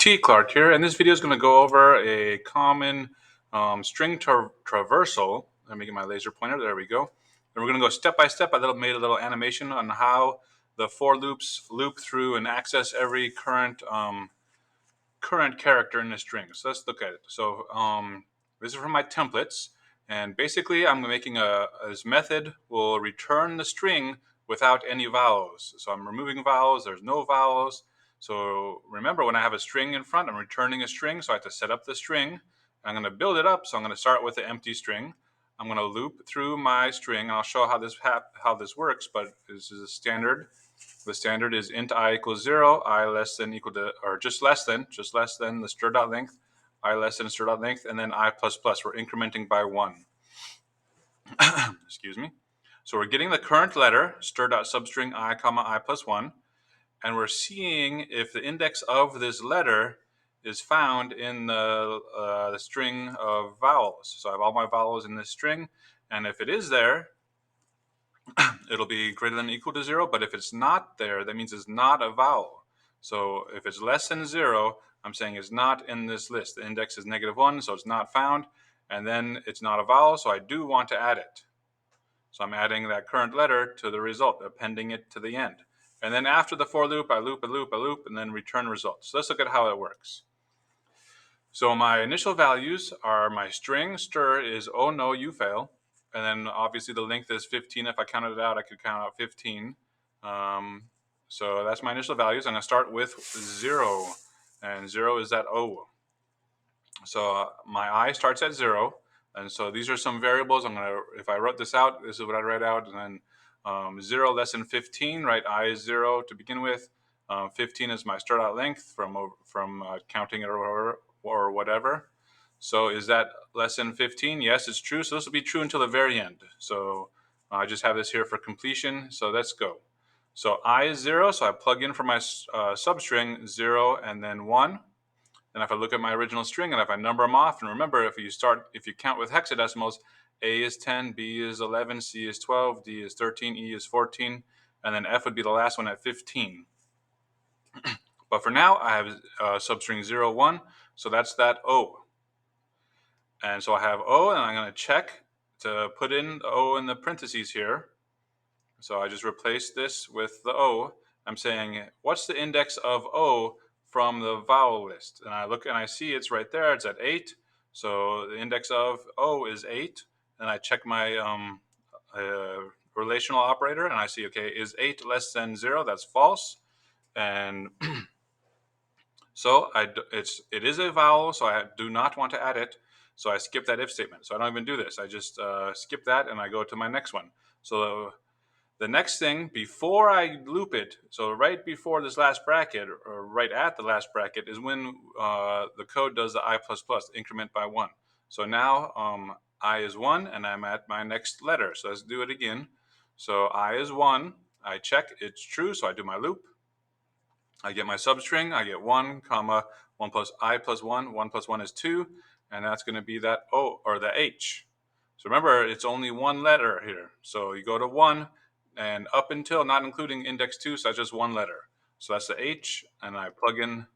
T. Clark here, and this video is going to go over a common string traversal. Let me get my laser pointer. There we go. And we're going to go step by step. I made a little animation on how the for loops loop through and access every current character in the string. So let's look at it. So this is from my templates, and basically I'm making this method will return the string without any vowels. So I'm removing vowels. There's no vowels. So remember, when I have a string in front, I'm returning a string, so I have to set up the string. I'm going to build it up, so I'm going to start with the empty string. I'm going to loop through my string, and I'll show how this works, but this is a standard. The standard is int I equals 0, I less than equal to, or just less than the str.length, I less than str.length, and then I plus plus. We're incrementing by 1. Excuse me. So we're getting the current letter, str.substring I comma I plus 1, and we're seeing if the index of this letter is found in the string of vowels. So I have all my vowels in this string, and if it is there, it'll be greater than or equal to 0, but if it's not there, that means it's not a vowel. So if it's less than 0, I'm saying it's not in this list. The index is -1, so it's not found, and then it's not a vowel, so I do want to add it. So I'm adding that current letter to the result, appending it to the end. And then after the for loop, I loop, and then return results. So let's look at how it works. So my initial values are my string, str is oh no, you fail. And then obviously the length is 15. If I counted it out, I could count out 15. So that's my initial values. I'm going to start with 0. And 0 is that O. So my I starts at 0. And so these are some variables. If I wrote this out, this is what I write out. And then 0 less than 15, right? I is 0 to begin with. 15 is my start out length from counting it or whatever. So is that less than 15? Yes, it's true. So this will be true until the very end. So I just have this here for completion. So let's go. So I is 0. So I plug in for my substring 0 and then 1. Then if I look at my original string and if I number them off, and remember, if you count with hexadecimals, A is 10, B is 11, C is 12, D is 13, E is 14, and then F would be the last one at 15. But for now, I have substring 0, 1, so that's that O. And so I have O, and I'm going to check to put in the O in the parentheses here. So I just replace this with the O. I'm saying, what's the index of O from the vowel list? And I look and I see it's right there. It's at 8. So the index of O is 8. And I check my relational operator, and I see, okay, is 8 less than 0? That's false. And so it is a vowel, so I do not want to add it. So I skip that if statement. So I don't even do this. I just skip that, and I go to my next one. So the next thing, before I loop it, so right before this last bracket, or right at the last bracket, is when the code does the I++, increment by 1. So now I is 1, and I'm at my next letter. So let's do it again. So I is 1. I check it's true, so I do my loop. I get my substring. I get 1, comma 1 plus I plus 1. 1 plus 1 is 2, and that's going to be that O, or the H. So remember, it's only one letter here. So you go to 1, and up until, not including index 2, so that's just one letter. So that's the H, and I plug in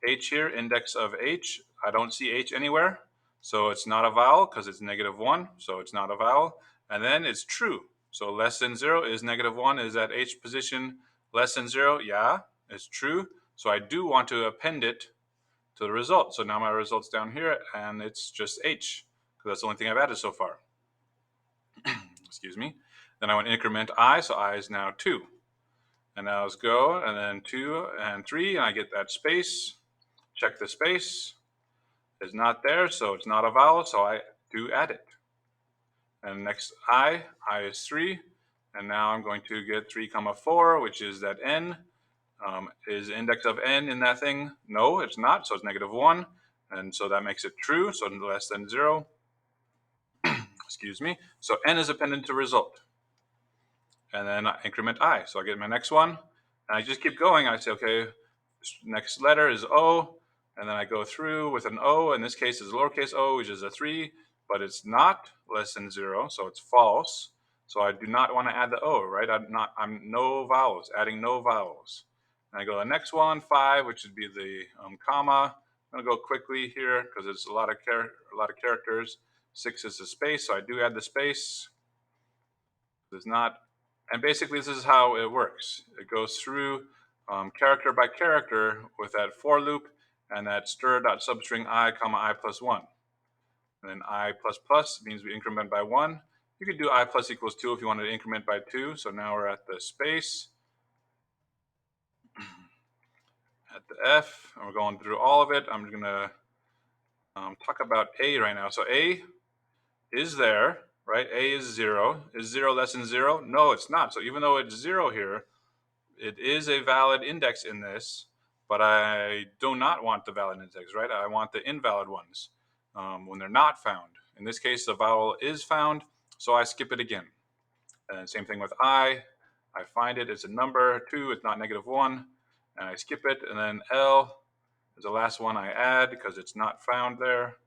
H here, index of H. I don't see H anywhere, so it's not a vowel because it's -1, so it's not a vowel. And then it's true. So less than 0 is -1. Is that H position less than 0? Yeah, it's true. So I do want to append it to the result. So now my result's down here, and it's just H, because that's the only thing I've added so far. Excuse me. Then I want to increment I, so I is now 2. And now let's go, and then 2 and 3, and I get that space. Check the space. It's not there, so it's not a vowel, so I do add it. And next I is 3, and now I'm going to get 3 comma 4, which is that N. Is the index of N in that thing? No, it's not, so it's -1, and so that makes it true, so less than 0. Excuse me. So N is appended to result. And then I increment I. So I get my next one, and I just keep going. I say, okay, next letter is O, and then I go through with an O. In this case, is lowercase o, which is a 3, but it's not less than 0, so it's false. So I do not want to add the O, right? I'm no vowels, adding no vowels. And I go to the next one, 5, which would be the comma. I'm gonna go quickly here because it's a lot of characters. 6 is the space, so I do add the space. There's not, and basically this is how it works. It goes through character by character with that for loop and that stir.substring I comma I plus 1. And then I plus plus means we increment by 1. You could do I plus equals 2 if you wanted to increment by 2. So now we're at the space, at the F, and we're going through all of it. I'm going to talk about A right now. So A is there, right? A is 0. Is 0 less than 0? No, it's not. So even though it's 0 here, it is a valid index in this, but I do not want the valid index, right? I want the invalid ones when they're not found. In this case, the vowel is found, so I skip it again. And same thing with I find it, it's a number, 2, it's not -1, and I skip it. And then L is the last one I add because it's not found there.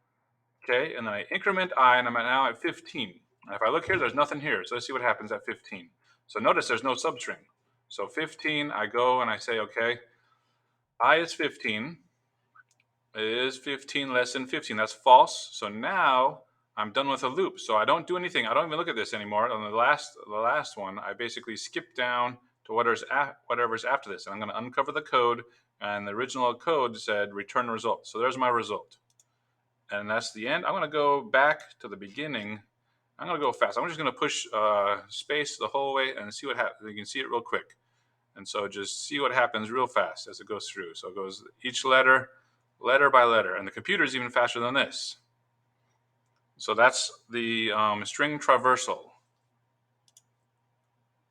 Okay, and then I increment I, and I'm now at 15. And if I look here, there's nothing here. So let's see what happens at 15. So notice there's no substring. So 15, I go and I say, okay, I is 15. Is 15 less than 15? That's false. So now I'm done with a loop. So I don't do anything. I don't even look at this anymore. On the last one, I basically skip down to whatever's after this. And I'm going to uncover the code. And the original code said return result. So there's my result. And that's the end. I'm going to go back to the beginning. I'm going to go fast. I'm just going to push space the whole way and see what happens. You can see it real quick. And so just see what happens real fast as it goes through. So it goes each letter by letter. And the computer is even faster than this. So that's the string traversal.